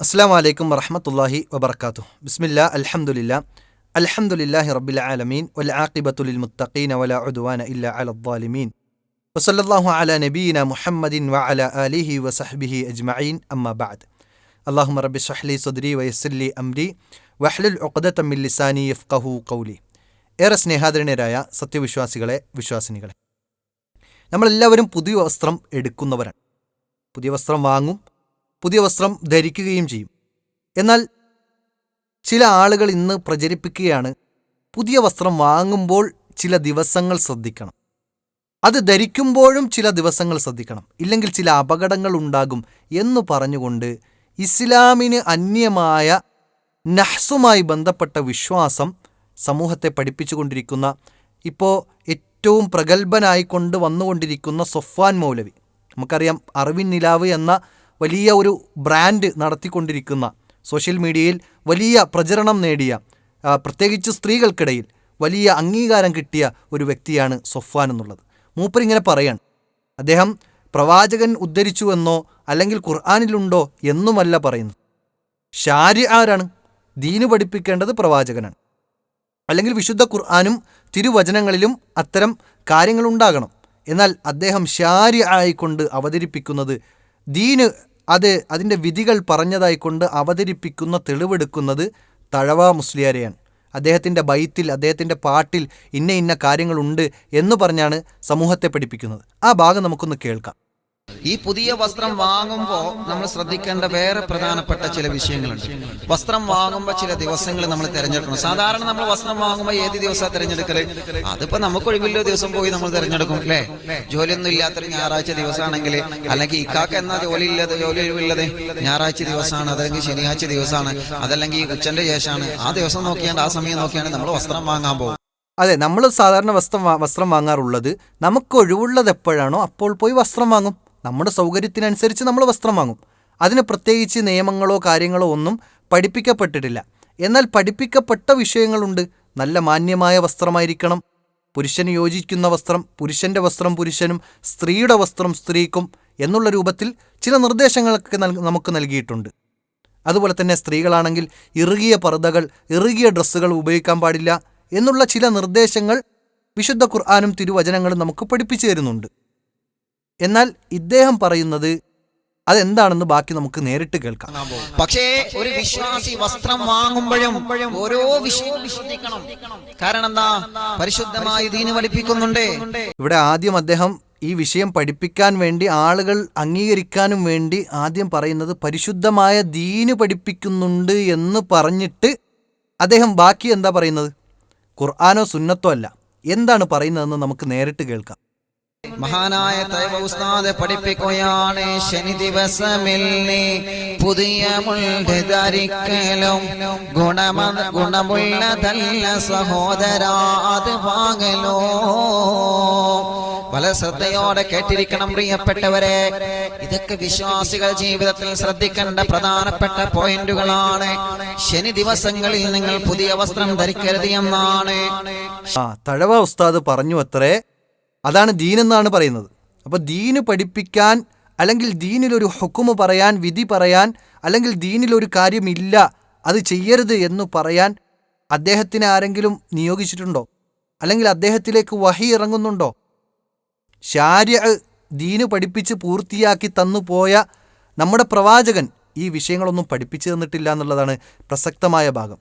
അസ്സലാമു അലൈക്കും വറഹ്മത്തുള്ളാഹി വബറകാതുഹു. ബിസ്മില്ലാ അൽഹംദുലില്ലാഹി റബ്ബിൽ ആലമീൻ വൽ ആഖിബത്തു ലിൽ മുത്തഖീന വലാ ഉദ്വാന ഇല്ലാ അലൽ ളാലിമീൻ വസല്ലല്ലാഹു അലാ നബിയിന മുഹമ്മദിൻ വഅലാ ആലിഹി വസഹ്ബിഹി അജ്മഈൻ അമ്മാ ബഅദ്. അല്ലാഹുമ്മ റബ്ബി ഇശ്റഹ് ലി സദ്രി വയസ്സിർ ലി അംരി വഹ്ലുൽ ഉഖ്ദതം മിൻ ലിസാനി യഫ്ഖഹു ഖൗലി. ഏറെ സ്നേഹാദരണീയരായ സത്യവിശ്വാസികളെ, വിശ്വാസിനികളെ, നമ്മളെല്ലാവരും പുതിയ വസ്ത്രം എടുക്കുന്നവരാണ്. പുതിയ വസ്ത്രം വാങ്ങും, പുതിയ വസ്ത്രം ധരിക്കുകയും ചെയ്യും. എന്നാൽ ചില ആളുകൾ ഇന്ന് പ്രചരിപ്പിക്കുകയാണ്, പുതിയ വസ്ത്രം വാങ്ങുമ്പോൾ ചില ദിവസങ്ങൾ ശ്രദ്ധിക്കണം, അത് ധരിക്കുമ്പോഴും ചില ദിവസങ്ങൾ ശ്രദ്ധിക്കണം, ഇല്ലെങ്കിൽ ചില അപകടങ്ങൾ ഉണ്ടാകും എന്ന് പറഞ്ഞുകൊണ്ട് ഇസ്ലാമിന് അന്യമായ നഹ്സുമായി ബന്ധപ്പെട്ട വിശ്വാസം സമൂഹത്തെ പഠിപ്പിച്ചുകൊണ്ടിരിക്കുന്ന, ഇപ്പോൾ ഏറ്റവും പ്രഗത്ഭനായിക്കൊണ്ട് വന്നുകൊണ്ടിരിക്കുന്ന സൊഫ്വാൻ മൗലവി, നമുക്കറിയാം അറിവിൻ നിലാവ് എന്ന വലിയ ഒരു ബ്രാൻഡ് നടത്തിക്കൊണ്ടിരിക്കുന്ന, സോഷ്യൽ മീഡിയയിൽ വലിയ പ്രചരണം നേടിയ, പ്രത്യേകിച്ച് സ്ത്രീകൾക്കിടയിൽ വലിയ അംഗീകാരം കിട്ടിയ ഒരു വ്യക്തിയാണ് സൊഫ്വാൻ എന്നുള്ളത്. മൂപ്പരിങ്ങനെ പറയാണ്, അദ്ദേഹം പ്രവാചകൻ ഉദ്ധരിച്ചുവെന്നോ അല്ലെങ്കിൽ ഖുർആനിലുണ്ടോ എന്നുമല്ല പറയുന്നത്. ശാരി ആരാണ്? ദീന് പഠിപ്പിക്കേണ്ടത് പ്രവാചകനാണ്, അല്ലെങ്കിൽ വിശുദ്ധ ഖുർആനും തിരുവചനങ്ങളിലും അത്തരം കാര്യങ്ങളുണ്ടാകണം. എന്നാൽ അദ്ദേഹം ശാരി ആയിക്കൊണ്ട് അവതരിപ്പിക്കുന്നത്, ദീന് അതിൻ്റെ വിധികൾ പറഞ്ഞതായിക്കൊണ്ട് അവതരിപ്പിക്കുന്ന, തെളിവെടുക്കുന്നത് തഴവ മുസ്ലിയാരെയാണ്. അദ്ദേഹത്തിൻ്റെ ബൈത്തിൽ, അദ്ദേഹത്തിൻ്റെ പാട്ടിൽ ഇന്ന കാര്യങ്ങളുണ്ട് എന്ന് പറഞ്ഞാണ് സമൂഹത്തെ പഠിപ്പിക്കുന്നത്. ആ ഭാഗം നമുക്കൊന്ന് കേൾക്കാം. ഈ പുതിയ വസ്ത്രം വാങ്ങുമ്പോൾ നമ്മൾ ശ്രദ്ധിക്കേണ്ട വേറെ പ്രധാനപ്പെട്ട ചില വിഷയങ്ങളുണ്ട്. വസ്ത്രം വാങ്ങുമ്പോൾ ചില ദിവസങ്ങൾ നമ്മൾ തിരഞ്ഞെടുക്കണം. സാധാരണ നമ്മൾ വസ്ത്രം വാങ്ങുമ്പോൾ ഏത് ദിവസമാണ് തിരഞ്ഞെടുക്കല്? അതിപ്പോ നമുക്ക് ഒഴിവില്ല ദിവസം പോയി നമ്മൾ തിരഞ്ഞെടുക്കും, അല്ലേ? ജോലിയൊന്നും ഇല്ലാത്തൊരു ഞായറാഴ്ച ദിവസമാണെങ്കിൽ, അല്ലെങ്കിൽ ഇക്കാക്ക് എന്നാ ജോലി ഒഴിവുള്ളത് ഞായറാഴ്ച ദിവസമാണ്, അതല്ലെങ്കിൽ ശനിയാഴ്ച ദിവസമാണ്, അതല്ലെങ്കിൽ ഉച്ചന്റെ ശേഷമാണ്. ആ ദിവസം നോക്കിയാണ്ട്, ആ സമയം നോക്കിയാണ് നമ്മൾ വസ്ത്രം വാങ്ങാൻ പോകും. അതെ, നമ്മൾ സാധാരണ വസ്ത്രം വാങ്ങാറുള്ളത് നമുക്ക് ഒഴിവുള്ളത് എപ്പോഴാണോ അപ്പോൾ പോയി വസ്ത്രം വാങ്ങും. നമ്മുടെ സൗകര്യത്തിനനുസരിച്ച് നമ്മൾ വസ്ത്രം വാങ്ങും. അതിന് പ്രത്യേകിച്ച് നിയമങ്ങളോ കാര്യങ്ങളോ ഒന്നും പഠിപ്പിക്കപ്പെട്ടിട്ടില്ല. എന്നാൽ പഠിപ്പിക്കപ്പെട്ട വിഷയങ്ങളുണ്ട്. നല്ല മാന്യമായ വസ്ത്രമായിരിക്കണം, പുരുഷന് യോജിക്കുന്ന വസ്ത്രം പുരുഷൻ്റെ വസ്ത്രം പുരുഷനും, സ്ത്രീയുടെ വസ്ത്രം സ്ത്രീക്കും എന്നുള്ള രൂപത്തിൽ ചില നിർദ്ദേശങ്ങളൊക്കെ നമുക്ക് നൽകിയിട്ടുണ്ട്. അതുപോലെ തന്നെ സ്ത്രീകളാണെങ്കിൽ ഇറുകിയ പർദ്ദകൾ, ഇറുകിയ ഡ്രസ്സുകൾ ഉപയോഗിക്കാൻ പാടില്ല എന്നുള്ള ചില നിർദ്ദേശങ്ങൾ വിശുദ്ധ ഖുർആനും തിരുവചനങ്ങളും നമുക്ക് പഠിപ്പിച്ചു തരുന്നുണ്ട്. എന്നാൽ ഇദ്ദേഹം പറയുന്നത് അതെന്താണെന്ന് ബാക്കി നമുക്ക് നേരിട്ട് കേൾക്കാം. പക്ഷേ ഒരു വിശ്വാസി വസ്ത്രം വാങ്ങുമ്പോഴും ഓരോ വിഷയവും ശ്രദ്ധിക്കണം. കാരണം എന്താ? പരിശുദ്ധമായ ദീന് പഠിപ്പിക്കുന്നുണ്ട്. ഇവിടെ ആദ്യം അദ്ദേഹം ഈ വിഷയം പഠിപ്പിക്കാൻ വേണ്ടി, ആളുകൾ അംഗീകരിക്കാനും വേണ്ടി ആദ്യം പറയുന്നത് പരിശുദ്ധമായ ദീന് പഠിപ്പിക്കുന്നുണ്ട് എന്ന് പറഞ്ഞിട്ട് അദ്ദേഹം ബാക്കി എന്താ പറയുന്നത്? ഖുർആനോ സുന്നത്തോ അല്ല. എന്താണ് പറയുന്നതെന്ന് നമുക്ക് നേരിട്ട് കേൾക്കാം. മഹാനായ തൈവ ഉസ്താദ് പഠിപ്പിക്കുകയാണ്, ശനി ദിവസമിൽ പുതിയ മുണ്ട് ധരിക്കലും ഗുണമുള്ളതല്ല സഹോദരാ, അത് വാങ്ങലോ. വളരെ ശ്രദ്ധയോടെ കേട്ടിരിക്കണം പ്രിയപ്പെട്ടവരെ. ഇതൊക്കെ വിശ്വാസികൾ ജീവിതത്തിൽ ശ്രദ്ധിക്കേണ്ട പ്രധാനപ്പെട്ട പോയിന്റുകളാണ്. ശനി ദിവസങ്ങളിൽ നിങ്ങൾ പുതിയ വസ്ത്രം ധരിക്കരുത് എന്നാണ് തഴവ ഉസ്താദ് പറഞ്ഞു അത്രേ. അതാണ് ദീനെന്നാണ് പറയുന്നത്. അപ്പോൾ ദീന് പഠിപ്പിക്കാൻ, അല്ലെങ്കിൽ ദീനിലൊരു ഹുക്കുമ് പറയാൻ, വിധി പറയാൻ, അല്ലെങ്കിൽ ദീനിലൊരു കാര്യമില്ല അത് ചെയ്യരുത് എന്ന് പറയാൻ അദ്ദേഹത്തിനെ ആരെങ്കിലും നിയോഗിച്ചിട്ടുണ്ടോ? അല്ലെങ്കിൽ അദ്ദേഹത്തിലേക്ക് വഹി ഇറങ്ങുന്നുണ്ടോ? ശാരിഅ ദീന് പഠിപ്പിച്ച് പൂർത്തിയാക്കി തന്നു പോയ നമ്മുടെ പ്രവാചകൻ ഈ വിഷയങ്ങളൊന്നും പഠിപ്പിച്ചു തന്നിട്ടില്ല എന്നുള്ളതാണ് പ്രസക്തമായ ഭാഗം.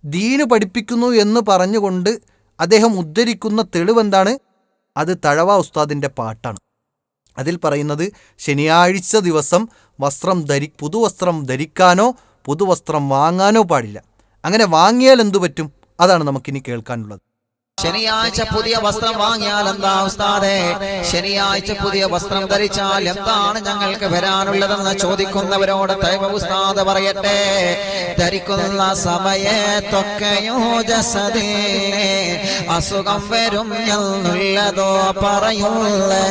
ദീന് പഠിപ്പിക്കുന്നു എന്ന് പറഞ്ഞുകൊണ്ട് അദ്ദേഹം ഉദ്ധരിക്കുന്ന തെളിവെന്താണ്? അത് തഴവ ഉസ്താദിൻ്റെ പാട്ടാണ്. അതിൽ പറയുന്നത്, ശനിയാഴ്ച ദിവസം പുതുവസ്ത്രം ധരിക്കാനോ പുതുവസ്ത്രം വാങ്ങാനോ പാടില്ല. അങ്ങനെ വാങ്ങിയാൽ എന്തു പറ്റും? അതാണ് നമുക്കിനി കേൾക്കാനുള്ളത്. ശനിയാഴ്ച പുതിയ വസ്ത്രം വാങ്ങിയാൽ എന്താ ഉസ്താദേ? ശനിയാഴ്ച പുതിയ വസ്ത്രം ധരിച്ചാൽ എന്താണ് ഞങ്ങൾക്ക് വരാനുള്ളതെന്ന് ചോദിക്കുന്നവരോട് തൈവ ഉസ്താദ് പറയട്ടെ, ധരിക്കുന്ന സമയത്തൊക്കെയോ ജസദിനെ അസുഖം വരും എന്നുള്ളതോ പറയുള്ളേ.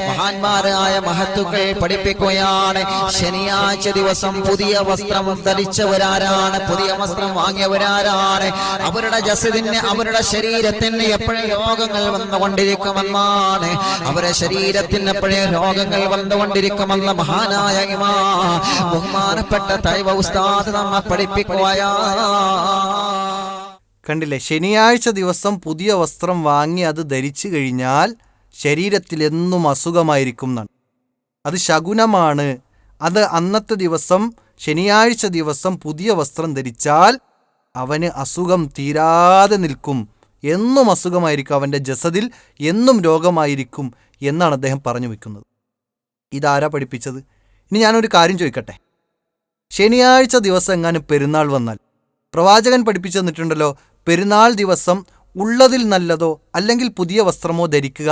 മഹാന്മാരായ മഹത്തുക്കൾ പഠിപ്പിക്കുകയാണ്, ശനിയാഴ്ച ദിവസം പുതിയ വസ്ത്രം ധരിച്ചവരാരാണ്, പുതിയ വസ്ത്രം വാങ്ങിയവരാരാണ്, അവരുടെ ജസദിന് തന്നെ അവരുടെ ശരീരത്തിന് എപ്പോഴും രോഗങ്ങൾ വന്നുകൊണ്ടിരിക്കുമെന്നാണ്. അവരുടെ ശരീരത്തിന് എപ്പോഴും രോഗങ്ങൾ വന്നുകൊണ്ടിരിക്കുമെന്ന് മഹാനായ ബഹുമാനപ്പെട്ട തൈവ ഉസ്താദ് നമ്മെ പഠിപ്പിക്കുകയാ. കണ്ടില്ലേ, ശനിയാഴ്ച ദിവസം പുതിയ വസ്ത്രം വാങ്ങി അത് ധരിച്ചു കഴിഞ്ഞാൽ ശരീരത്തിൽ എന്നും അസുഖമായിരിക്കും എന്നാണ്. അത് ശകുനമാണ്. അത് അന്നത്തെ ദിവസം ശനിയാഴ്ച ദിവസം പുതിയ വസ്ത്രം ധരിച്ചാൽ അവന് അസുഖം തീരാതെ നിൽക്കും, എന്നും അസുഖമായിരിക്കും, അവൻ്റെ ജസദിൽ എന്നും രോഗമായിരിക്കും എന്നാണ് അദ്ദേഹം പറഞ്ഞു വെക്കുന്നത്. ഇതാരാ പഠിപ്പിച്ചത്? ഇനി ഞാനൊരു കാര്യം ചോദിക്കട്ടെ. ശനിയാഴ്ച ദിവസം എങ്ങാനും പെരുന്നാൾ വന്നാൽ പ്രവാചകൻ പഠിപ്പിച്ചു തന്നിട്ടുണ്ടല്ലോ, പെരുന്നാൾ ദിവസം ഉള്ളതിൽ നല്ലതോ അല്ലെങ്കിൽ പുതിയ വസ്ത്രമോ ധരിക്കുക.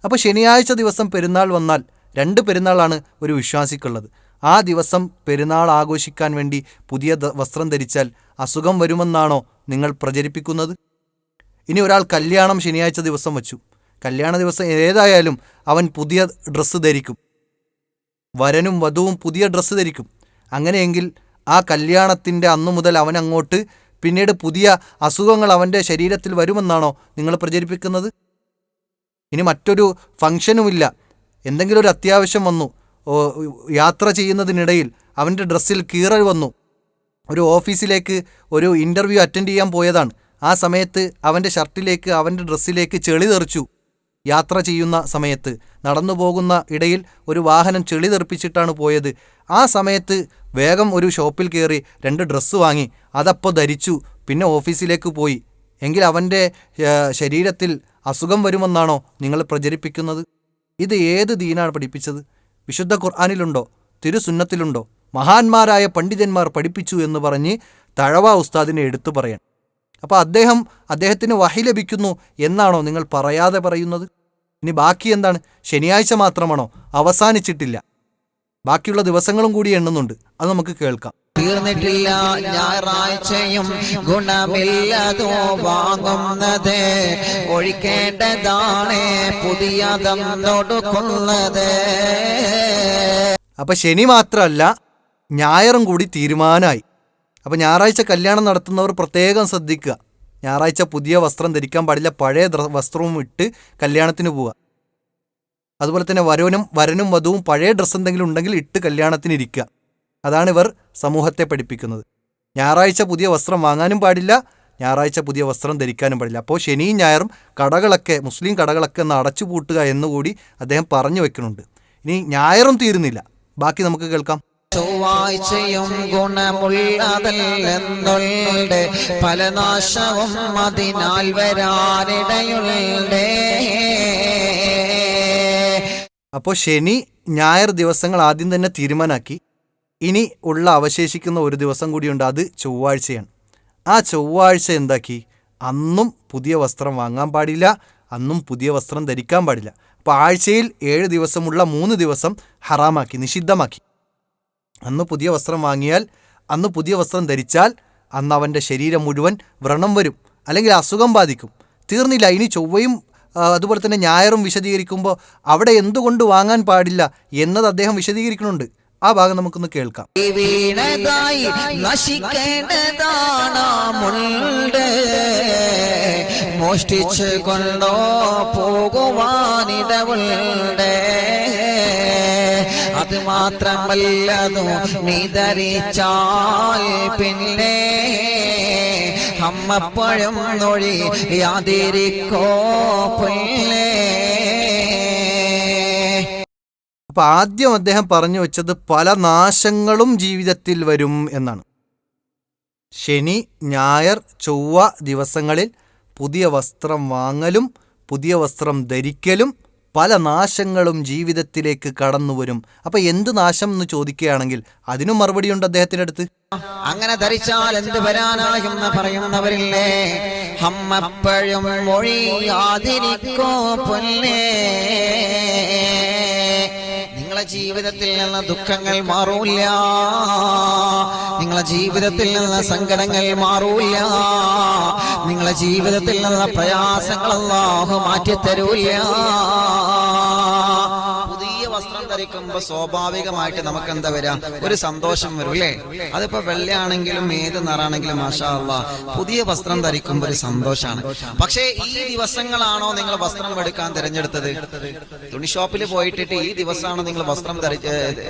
അപ്പോൾ ശനിയാഴ്ച ദിവസം പെരുന്നാൾ വന്നാൽ, 2 പെരുന്നാളാണ് ഒരു വിശ്വാസിക്കുള്ളത്. ആ ദിവസം പെരുന്നാൾ ആഘോഷിക്കാൻ വേണ്ടി പുതിയ വസ്ത്രം ധരിച്ചാൽ അസുഖം വരുമെന്നാണോ നിങ്ങൾ പ്രചരിപ്പിക്കുന്നത്? ഇനി ഒരാൾ കല്യാണം ശനിയാഴ്ച ദിവസം വച്ചു. കല്യാണ ദിവസം ഏതായാലും അവൻ പുതിയ ഡ്രസ്സ് ധരിക്കും, വരനും വധുവും പുതിയ ഡ്രസ്സ് ധരിക്കും. അങ്ങനെയെങ്കിൽ ആ കല്യാണത്തിൻ്റെ അന്നു മുതൽ അവൻ അങ്ങോട്ട് പിന്നീട് പുതിയ അസുഖങ്ങൾ അവൻ്റെ ശരീരത്തിൽ വരുമെന്നാണോ നിങ്ങൾ പ്രചരിപ്പിക്കുന്നത്? ഇനി മറ്റൊരു ഫംഗ്ഷനുമില്ല, എന്തെങ്കിലും ഒരു അത്യാവശ്യം വന്നു, യാത്ര ചെയ്യുന്നതിനിടയിൽ അവൻ്റെ ഡ്രസ്സിൽ കീറൽ വന്നു, ഒരു ഓഫീസിലേക്ക് ഒരു ഇൻ്റർവ്യൂ അറ്റൻഡ് ചെയ്യാൻ പോയതാണ്, ആ സമയത്ത് അവൻ്റെ ഷർട്ടിലേക്ക് അവൻ്റെ ഡ്രസ്സിലേക്ക് ചെളി തെറിച്ചു. യാത്ര ചെയ്യുന്ന സമയത്ത് നടന്നു പോകുന്ന ഇടയിൽ ഒരു വാഹനം ചെളി തെറിപ്പിച്ചിട്ടാണ് പോയത്. ആ സമയത്ത് വേഗം ഒരു ഷോപ്പിൽ കയറി 2 ഡ്രസ്സ് വാങ്ങി, അതപ്പോൾ ധരിച്ചു, പിന്നെ ഓഫീസിലേക്ക് പോയി. എങ്കിൽ അവൻ്റെ ശരീരത്തിൽ അസുഖം വരുമെന്നാണോ നിങ്ങൾ പ്രചരിപ്പിക്കുന്നത്? ഇത് ഏത് ദീനാണ് പഠിപ്പിച്ചത്? വിശുദ്ധ ഖുർആനിലുണ്ടോ? തിരുസുന്നത്തിലുണ്ടോ? മഹാന്മാരായ പണ്ഡിതന്മാർ പഠിപ്പിച്ചു എന്ന് പറഞ്ഞ് തഴവ ഉസ്താദിനെ എടുത്തു പറയാൻ. അപ്പോൾ അദ്ദേഹത്തിന് വഹി ലഭിക്കുന്നു എന്നാണോ നിങ്ങൾ പറയാതെ പറയുന്നത്? ഇനി ബാക്കി എന്താണ്? ശനിയാഴ്ച മാത്രമാണോ? അവസാനിച്ചിട്ടില്ല, ബാക്കിയുള്ള ദിവസങ്ങളും കൂടി എണ്ണുന്നുണ്ട്. അത് നമുക്ക് കേൾക്കാം. തീർന്നിട്ടില്ല ഞായറാഴ്ചയും ഗുണമില്ലതോ വാങ്ങുന്നത്, ഒഴിക്കേണ്ടതാണ് പുതിയതൊടുക്കുന്നത്. അപ്പൊ ശനി മാത്രമല്ല, ഞായറും കൂടി തീരുമാനമായി. അപ്പോൾ ഞായറാഴ്ച കല്യാണം നടത്തുന്നവർ പ്രത്യേകം ശ്രദ്ധിക്കുക. ഞായറാഴ്ച പുതിയ വസ്ത്രം ധരിക്കാൻ പാടില്ല, പഴയ വസ്ത്രവും ഇട്ട് കല്യാണത്തിന് പോവുക. അതുപോലെ തന്നെ വരനും വധുവും പഴയ ഡ്രസ്സ് എന്തെങ്കിലും ഉണ്ടെങ്കിൽ ഇട്ട് കല്യാണത്തിന് ഇരിക്കുക. അതാണ് ഇവർ സമൂഹത്തെ പഠിപ്പിക്കുന്നത്. ഞായറാഴ്ച പുതിയ വസ്ത്രം വാങ്ങാനും പാടില്ല, ഞായറാഴ്ച പുതിയ വസ്ത്രം ധരിക്കാനും പാടില്ല. അപ്പോൾ ശനിയും ഞായറും കടകളൊക്കെ, മുസ്ലിം കടകളൊക്കെ ഒന്ന് അടച്ചുപൂട്ടുക എന്നുകൂടി അദ്ദേഹം പറഞ്ഞു വെക്കുന്നുണ്ട്. ഇനി ഞായറും തീരുന്നില്ല, ബാക്കി നമുക്ക് കേൾക്കാം. ചൊവ്വാഴ്ചയും ഗുണമുള്ളതല്ലെന്നുള്ളേ, പല നാശവും അതിനാൽ വരാനിടയുള്ളേ. അപ്പോൾ ശനി ഞായർ ദിവസങ്ങൾ ആദ്യം തന്നെ തീരുമാനാക്കി. ഇനി ഉള്ള അവശേഷിക്കുന്ന ഒരു ദിവസം കൂടിയുണ്ട്, അത് ചൊവ്വാഴ്ചയാണ്. ആ ചൊവ്വാഴ്ച എന്താക്കി? അന്നും പുതിയ വസ്ത്രം വാങ്ങാൻ പാടില്ല, അന്നും പുതിയ വസ്ത്രം ധരിക്കാൻ പാടില്ല. അപ്പോൾ ആഴ്ചയിൽ 7 ദിവസമുള്ള 3 ദിവസം ഹറാമാക്കി, നിഷിദ്ധമാക്കി. അന്ന് പുതിയ വസ്ത്രം വാങ്ങിയാൽ, അന്ന് പുതിയ വസ്ത്രം ധരിച്ചാൽ അന്ന് അവൻ്റെ ശരീരം മുഴുവൻ വ്രണം വരും, അല്ലെങ്കിൽ അസുഖം ബാധിക്കും. തീർന്നില്ല, ഇനി ചൊവ്വയും അതുപോലെ തന്നെ ഞായറും വിശദീകരിക്കുമ്പോൾ അവിടെ എന്തുകൊണ്ട് വാങ്ങാൻ പാടില്ല എന്നത് അദ്ദേഹം വിശദീകരിക്കുന്നുണ്ട്. ആ ഭാഗം നമുക്കൊന്ന് കേൾക്കാം. വീണതായി നശിക്കേണ്ടതാണുണ്ട്, മോഷ്ടിച്ച് കൊണ്ടോ പോകുവാനിടവുണ്ട്. അത് മാത്രമല്ലതു നീ ധരിച്ചാൽ പിന്നെ അമ്മപ്പഴം നൊഴി യാതിരിക്കോ പുല്ലേ. അപ്പോൾ ആദ്യം അദ്ദേഹം പറഞ്ഞു വെച്ചത് പല നാശങ്ങളും ജീവിതത്തിൽ വരും എന്നാണ്. ശനി, ഞായർ, ചൊവ്വ ദിവസങ്ങളിൽ പുതിയ വസ്ത്രം വാങ്ങലും പുതിയ വസ്ത്രം ധരിക്കലും പല നാശങ്ങളും ജീവിതത്തിലേക്ക് കടന്നു വരും. അപ്പോൾ എന്ത് നാശം എന്ന് ചോദിക്കുകയാണെങ്കിൽ അതിനും മറുപടിയുണ്ട് അദ്ദേഹത്തിൻ്റെ അടുത്ത്. അങ്ങനെ ധരിച്ചാൽ എന്ത് വരാനായെന്ന് പറയുന്നവരില്ലേ, അമ്മപ്പഴും മൊഴിയാതിരിക്കോ പൊന്നേ. നിങ്ങളെ ജീവിതത്തിൽ നിന്ന് ദുഃഖങ്ങൾ മാറൂല്ല, നിങ്ങളെ ജീവിതത്തിൽ നിന്ന് സങ്കടങ്ങൾ മാറൂല്ല, നിങ്ങളെ ജീവിതത്തിൽ നിന്ന് പ്രയാസങ്ങൾ അല്ലാഹു മാറ്റിത്തരൂല്ല. പുതിയ വസ്ത്രം ധരിക്കുമ്പോൾ സ്വാഭാവികമായിട്ട് നമുക്ക് എന്താ വരാ, ഒരു സന്തോഷം വരും അല്ലേ? അതിപ്പോ വെള്ളയാണെങ്കിലും ഏത് നിറാണെങ്കിലും മാഷാ അല്ലാഹ് പുതിയ വസ്ത്രം ധരിക്കുമ്പോൾ ഒരു സന്തോഷമാണ്. പക്ഷേ ഈ ദിവസങ്ങളാണോ നിങ്ങൾ വസ്ത്രം എടുക്കാൻ തിരഞ്ഞെടുത്തത്? തുണി ഷോപ്പിൽ പോയിട്ടിട്ട് ഈ ദിവസമാണോ നിങ്ങൾ വസ്ത്രം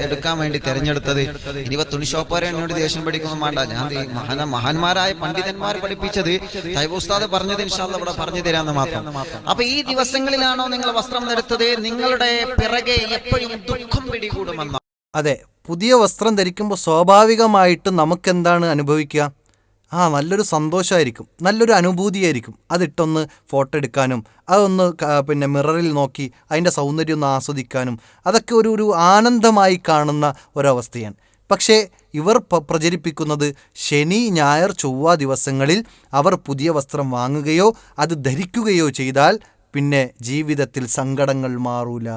എടുക്കാൻ വേണ്ടി തിരഞ്ഞെടുത്തത്? ഇനിയിപ്പോ തുണി ഷോപ്പുകാരെ എന്നോട് ദേഷ്യം പഠിക്കൊന്നും വേണ്ട. ഞാൻ മഹാന്മാരായ പണ്ഡിതന്മാർ പഠിപ്പിച്ചത് തൈബ് ഉസ്താദ് പറഞ്ഞത് ഇൻഷാ അല്ലാഹ് ഇവിടെ പറഞ്ഞു തരാമെന്ന് മാത്രം. അപ്പൊ ഈ ദിവസങ്ങളിലാണോ നിങ്ങൾ വസ്ത്രം എടുത്തത്? നിങ്ങളുടെ പിറകെ എപ്പോഴും ദുഃഖം പിടികൂടുമെന്നോ? അതെ, പുതിയ വസ്ത്രം ധരിക്കുമ്പോൾ സ്വാഭാവികമായിട്ടും നമുക്കെന്താണ് അനുഭവിക്കുക? നല്ലൊരു സന്തോഷമായിരിക്കും, നല്ലൊരു അനുഭൂതിയായിരിക്കും. അതിട്ടൊന്ന് ഫോട്ടോ എടുക്കാനും അതൊന്ന് മിററിൽ നോക്കി അതിൻ്റെ സൗന്ദര്യം ഒന്ന് ആസ്വദിക്കാനും അതൊക്കെ ഒരു ആനന്ദമായി കാണുന്ന ഒരവസ്ഥയാണ്. പക്ഷേ ഇവർ പ്രചരിപ്പിക്കുന്നത് ശനി, ഞായർ, ചൊവ്വ ദിവസങ്ങളിൽ അവർ പുതിയ വസ്ത്രം വാങ്ങുകയോ അത് ധരിക്കുകയോ ചെയ്താൽ പിന്നെ ജീവിതത്തിൽ സങ്കടങ്ങൾ മാറൂല,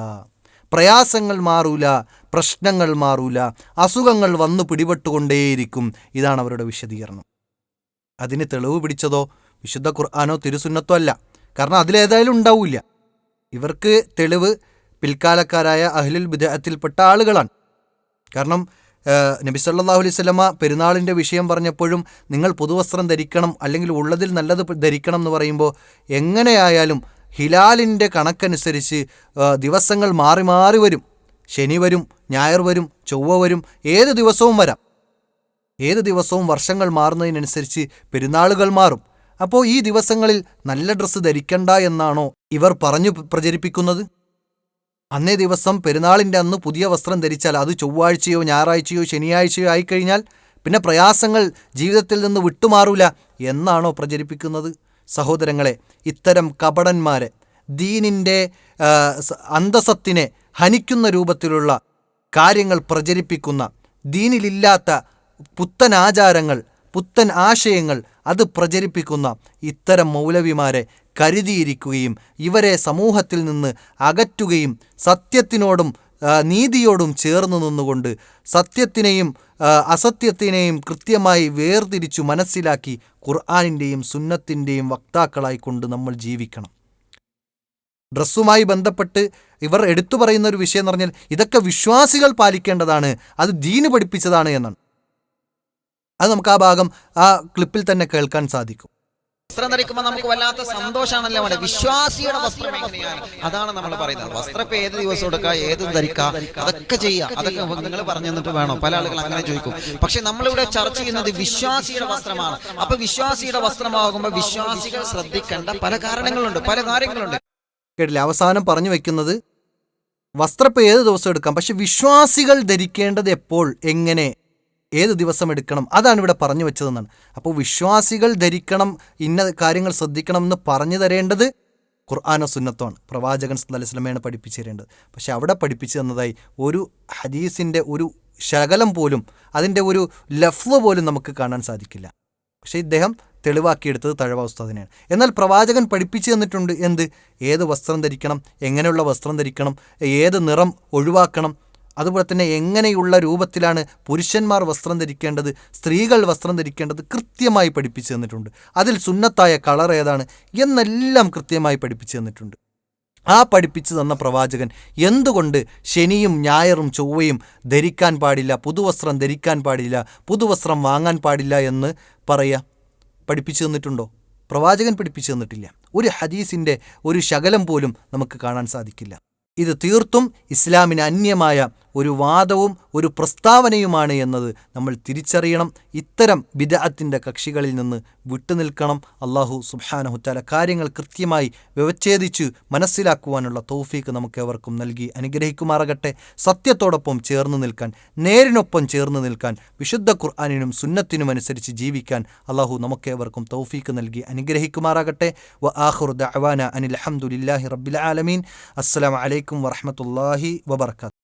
പ്രയാസങ്ങൾ മാറൂല, പ്രശ്നങ്ങൾ മാറൂല, അസുഖങ്ങൾ വന്നു പിടിപെട്ടുകൊണ്ടേയിരിക്കും. ഇതാണ് അവരുടെ വിശദീകരണം. അതിന് തെളിവ് പിടിച്ചതോ വിശുദ്ധ ഖുർആനോ തിരുസുന്നത്തോ അല്ല. കാരണം അതിലേതായാലും ഉണ്ടാവില്ല. ഇവർക്ക് തെളിവ് പിൽക്കാലക്കാരായ അഹ്ലുൽ ബിദ്അത്തിൽപ്പെട്ട ആളുകളാണ്. കാരണം നബി സല്ലല്ലാഹു അലൈഹി വസല്ലമ പെരുന്നാളിൻ്റെ വിഷയം പറഞ്ഞപ്പോഴും നിങ്ങൾ പുതുവസ്ത്രം ധരിക്കണം അല്ലെങ്കിൽ ഉള്ളതിൽ നല്ലത് ധരിക്കണം എന്ന് പറയുമ്പോൾ എങ്ങനെയായാലും ഹിലാലിൻ്റെ കണക്കനുസരിച്ച് ദിവസങ്ങൾ മാറി മാറി വരും. ശനി വരും, ഞായർ വരും, ചൊവ്വ വരും, ഏത് ദിവസവും വരാം. ഏത് ദിവസവും വർഷങ്ങൾ മാറുന്നതിനനുസരിച്ച് പെരുന്നാളുകൾ മാറും. അപ്പോൾ ഈ ദിവസങ്ങളിൽ നല്ല ഡ്രസ്സ് ധരിക്കണ്ട എന്നാണോ ഇവർ പറഞ്ഞു പ്രചരിപ്പിക്കുന്നത്? അന്നേ ദിവസം പെരുന്നാളിൻ്റെ അന്ന് പുതിയ വസ്ത്രം ധരിച്ചാൽ അത് ചൊവ്വാഴ്ചയോ ഞായറാഴ്ചയോ ശനിയാഴ്ചയോ ആയിക്കഴിഞ്ഞാൽ പിന്നെ പ്രയാസങ്ങൾ ജീവിതത്തിൽ നിന്ന് വിട്ടുമാറൂല എന്നാണോ പ്രചരിപ്പിക്കുന്നത്? സഹോദരങ്ങളെ, ഇത്തരം കപടന്മാരെ, ദീനിൻ്റെ അന്തസത്തിനെ ഹനിക്കുന്ന രൂപത്തിലുള്ള കാര്യങ്ങൾ പ്രചരിപ്പിക്കുന്ന, ദീനിലില്ലാത്ത പുത്തൻ ആചാരങ്ങൾ, പുത്തൻ ആശയങ്ങൾ അത് പ്രചരിപ്പിക്കുന്ന ഇത്തരം മൗലവിമാരെ കരുതിയിരിക്കുകയും ഇവരെ സമൂഹത്തിൽ നിന്ന് അകറ്റുകയും സത്യത്തിനോടും നീതിയോടും ചേർന്ന് നിന്നുകൊണ്ട് സത്യത്തിനെയും അസത്യത്തിനെയും കൃത്യമായി വേർതിരിച്ചു മനസ്സിലാക്കി ഖുർആനിൻ്റെയും സുന്നത്തിൻ്റെയും വക്താക്കളായിക്കൊണ്ട് നമ്മൾ ജീവിക്കണം. ഡ്രസ്സുമായി ബന്ധപ്പെട്ട് ഇവർ എടുത്തു പറയുന്ന ഒരു വിഷയം എന്ന് പറഞ്ഞാൽ ഇതൊക്കെ വിശ്വാസികൾ പാലിക്കേണ്ടതാണ്, അത് ദീന് പഠിപ്പിച്ചതാണ് എന്നാണ്. അത് നമുക്ക് ആ ഭാഗം ആ ക്ലിപ്പിൽ തന്നെ കേൾക്കാൻ സാധിക്കും. വസ്ത്രം ധരിക്കുമ്പോൾ നമുക്ക് വല്ലാത്ത സന്തോഷമാണല്ലോ. അവിടെ വിശ്വാസിയുടെ വസ്ത്രം എങ്ങനെയാണ് അതാണ് നമ്മൾ പറയുന്നത്. വസ്ത്രം ഇപ്പൊ ഏത് ദിവസം എടുക്കാം, ഏതും ധരിക്കാം, അതൊക്കെ ചെയ്യാം. അതൊക്കെ നിങ്ങൾ പറഞ്ഞു തന്നിട്ട് വേണോ? പല ആളുകൾ അങ്ങനെ ചോദിക്കും. പക്ഷെ നമ്മളിവിടെ ചർച്ച ചെയ്യുന്നത് വിശ്വാസിയുടെ വസ്ത്രമാണ്. അപ്പൊ വിശ്വാസിയുടെ വസ്ത്രമാകുമ്പോൾ വിശ്വാസികൾ ശ്രദ്ധിക്കേണ്ട പല കാരണങ്ങളുണ്ട്, പല കാര്യങ്ങളുണ്ട്. കേട്ടില്ല, അവസാനം പറഞ്ഞു വെക്കുന്നത് വസ്ത്രം ഇപ്പൊ ഏത് ദിവസം എടുക്കാം, പക്ഷെ വിശ്വാസികൾ ധരിക്കേണ്ടത് എപ്പോൾ, എങ്ങനെ, ഏത് ദിവസം എടുക്കണം, അതാണ് ഇവിടെ പറഞ്ഞു വെച്ചതെന്നാണ്. അപ്പോൾ വിശ്വാസികൾ ധരിക്കണം, ഇന്ന കാര്യങ്ങൾ ശ്രദ്ധിക്കണം എന്ന് പറഞ്ഞു തരേണ്ടത് ഖുർആനോ സുന്നത്താണ്, പ്രവാചകൻ സല്ലല്ലാഹു അലൈഹി വസല്ലമയാണ് പഠിപ്പിച്ചു തരേണ്ടത്. പക്ഷെ അവിടെ പഠിപ്പിച്ചു തന്നതായി ഒരു ഹദീസിൻ്റെ ഒരു ശകലം പോലും, അതിൻ്റെ ഒരു ലഫ്ള് പോലും നമുക്ക് കാണാൻ സാധിക്കില്ല. പക്ഷേ ഇദ്ദേഹം തെളിവാക്കിയെടുത്തത് തഴവ ഉസ്താദിനെയാണ്. എന്നാൽ പ്രവാചകൻ പഠിപ്പിച്ചു തന്നിട്ടുണ്ട് എന്ത്, ഏത് വസ്ത്രം ധരിക്കണം, എങ്ങനെയുള്ള വസ്ത്രം ധരിക്കണം, ഏത് നിറം ഒഴിവാക്കണം, അതുപോലെ തന്നെ എങ്ങനെയുള്ള രൂപത്തിലാണ് പുരുഷന്മാർ വസ്ത്രം ധരിക്കേണ്ടത്, സ്ത്രീകൾ വസ്ത്രം ധരിക്കേണ്ടത് കൃത്യമായി പഠിപ്പിച്ചു തന്നിട്ടുണ്ട്. അതിൽ സുന്നത്തായ കളർ ഏതാണ് എന്നെല്ലാം കൃത്യമായി പഠിപ്പിച്ചു തന്നിട്ടുണ്ട്. ആ പഠിപ്പിച്ചു തന്ന പ്രവാചകൻ എന്തുകൊണ്ട് ശനിയും ഞായറും ചൊവ്വയും ധരിക്കാൻ പാടില്ല, പുതുവസ്ത്രം ധരിക്കാൻ പാടില്ല, പുതുവസ്ത്രം വാങ്ങാൻ പാടില്ല എന്ന് പഠിപ്പിച്ചു തന്നിട്ടുണ്ടോ? പ്രവാചകൻ പഠിപ്പിച്ചു തന്നിട്ടില്ല. ഒരു ഹദീസിൻ്റെ ഒരു ശകലം പോലും നമുക്ക് കാണാൻ സാധിക്കില്ല. ഇത് തീർത്തും ഇസ്ലാമിന് അന്യമായ ഒരു വാദവും ഒരു പ്രസ്താവനയുമാണ് എന്നത് നമ്മൾ തിരിച്ചറിയണം. ഇത്തരം ബിദ്അത്തിന്റെ കക്ഷികളിൽ നിന്ന് വിട്ടുനിൽക്കണം. അല്ലാഹു സുബ്ഹാനഹു തആല കാര്യങ്ങൾ കൃത്യമായി വ്യവച്ഛേദിച്ച് മനസ്സിലാക്കുവാനുള്ള തൗഫീക്ക് നമുക്കേവർക്കും നൽകി അനുഗ്രഹിക്കുമാറാകട്ടെ. സത്യത്തോടൊപ്പം ചേർന്ന് നിൽക്കാൻ, നേരിനൊപ്പം ചേർന്ന് നിൽക്കാൻ, വിശുദ്ധ ഖുർആനിനും സുന്നത്തിനും അനുസരിച്ച് ജീവിക്കാൻ അല്ലാഹു നമുക്കേവർക്കും തൗഫീക്ക് നൽകി അനുഗ്രഹിക്കുമാറാകട്ടെ. വ ആഖിറു ദഅവാന അനിൽ ഹംദുലില്ലാഹി റബ്ബിൽ ആലമീൻ. അസ്സലാമു അലൈക്കും വറഹ്മത്തുള്ളാഹി വബറകാതുഹു.